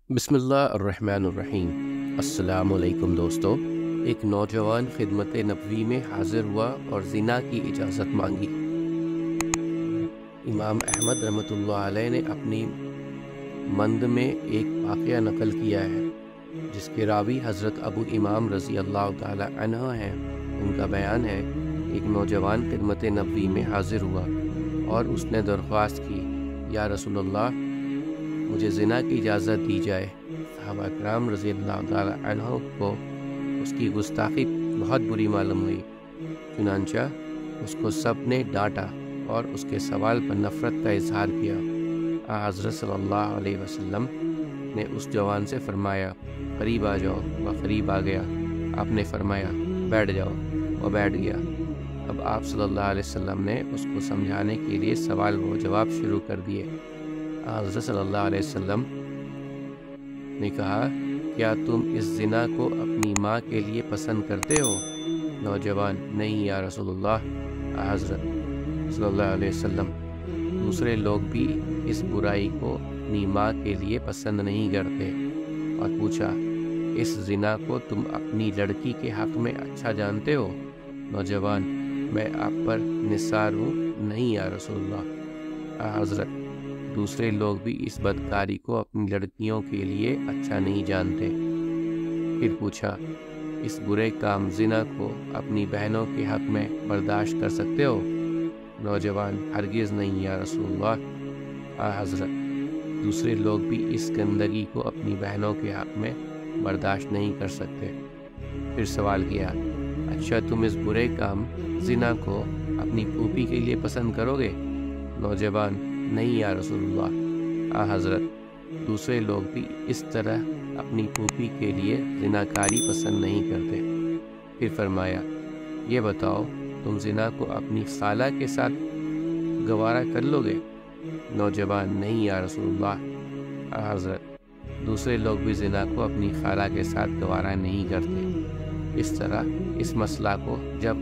बिस्मिल्लाहिर्रहमानिर्रहीम। अस्सलाम वालेकुम दोस्तों। एक नौजवान खिदमत नबवी में हाजिर हुआ और ज़िना की इजाज़त मांगी। इमाम अहमद रहमतुल्लाह अलैह ने अपनी मंद में एक वाक़या नकल किया है जिसके रावी हज़रत अबू इमाम रज़ी अल्लाह ताला अन्हु हैं। उनका बयान है, एक नौजवान खिदमत नबवी में हाजिर हुआ और उसने दरख्वास्त की, या रसूलल्लाह मुझे ज़िना की इजाज़त दी जाए। सहाबा किराम रज़ी अल्लाह ताला अन्हुम को उसकी गुस्ताखी बहुत बुरी मालूम हुई। चुनांचा उसको सब ने डांटा और उसके सवाल पर नफ़रत का इजहार किया। हज़रत सल्लल्लाहु अलैहि वसल्लम ने उस जवान से फरमाया, करीब आ जाओ। वह करीब आ गया। आपने फरमाया, बैठ जाओ। वह बैठ गया। अब आप सल्लल्लाहु अलैहि वसल्लम ने उसको समझाने के लिए सवाल व जवाब शुरू कर दिए। हज़रत सल्लल्लाहु अलैहि वसल्लम ने कहा, क्या तुम इस ज़िना को अपनी माँ के लिए पसंद करते हो? नौजवान, नहीं या रसूलल्लाह। हज़रत सल्लल्लाहु अलैहि वसल्लम, दूसरे लोग भी इस बुराई को अपनी माँ के लिए पसंद नहीं करते। और पूछा, इस ज़िना को तुम अपनी लड़की के हक़ में अच्छा जानते हो? नौजवान, मैं आप पर निसार हूँ, नहीं या रसूलल्लाह। हज़रत, दूसरे लोग भी इस बदकारी को अपनी लड़कियों के लिए अच्छा नहीं जानते। फिर पूछा, इस बुरे काम ज़िना को अपनी बहनों के हक़ में बर्दाश्त कर सकते हो? नौजवान, हरगिज़ नहीं या रसूलल्लाह। हज़रत, दूसरे लोग भी इस गंदगी को अपनी बहनों के हक़ में बर्दाश्त नहीं कर सकते। फिर सवाल किया, अच्छा तुम इस बुरे काम ज़िना को अपनी फूफी के लिए पसंद करोगे? नौजवान, नहीं या रसूलल्लाह। हज़रत, दूसरे लोग भी इस तरह अपनी फूफी के लिए ज़िनाकारी पसंद नहीं करते। फिर फरमाया, ये बताओ तुम ज़िना को अपनी खाला के साथ गवारा कर लोगे? नौजवान, नहीं या रसूलल्लाह। हज़रत, दूसरे लोग भी ज़िना को अपनी खाला के साथ गवारा नहीं करते। इस तरह इस मसला को जब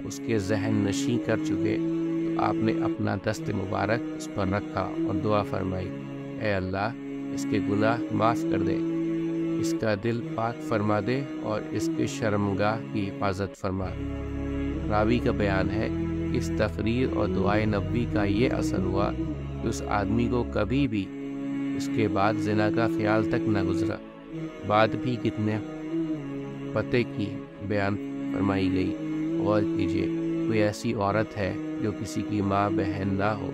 उसके जहन नशी कर चुके तो आपने अपना दस्त मुबारक उस पर रखा और दुआ फरमाई, ऐ अल्लाह इसके गुनाह माफ़ कर दे, इसका दिल पाक फरमा दे और इसके शर्मगाह की हिफाजत फरमा। रावी का बयान है, इस तकरीर और दुआए नबवी का ये असर हुआ कि उस आदमी को कभी भी इसके बाद ज़िना का ख्याल तक न गुजरा। बात भी कितने पते की बयान फरमाई गई। गौर कीजिए, कोई ऐसी औरत है जो किसी की माँ बहन ना हो,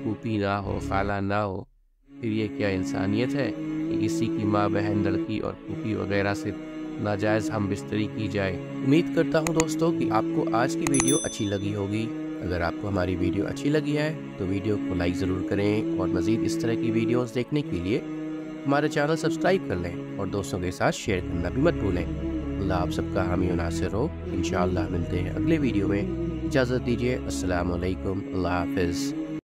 फूफी ना हो, खाला ना हो, फिर ये क्या इंसानियत है कि किसी की माँ बहन लड़की और फूफी वगैरह से नाजायज़ हम बिस्तरी की जाए। उम्मीद करता हूँ दोस्तों कि आपको आज की वीडियो अच्छी लगी होगी। अगर आपको हमारी वीडियो अच्छी लगी है तो वीडियो को लाइक ज़रूर करें और मज़ीद इस तरह की वीडियोस देखने के लिए हमारा चैनल सब्सक्राइब कर लें और दोस्तों के साथ शेयर करना भी मत भूलें। अल्लाह आप सबका हामी और नासिर हो। इंशाअल्लाह मिलते हैं अगले वीडियो में। इजाज़त दीजिए। अस्सलाम वालेकुम। अल्लाह हाफ़िज़।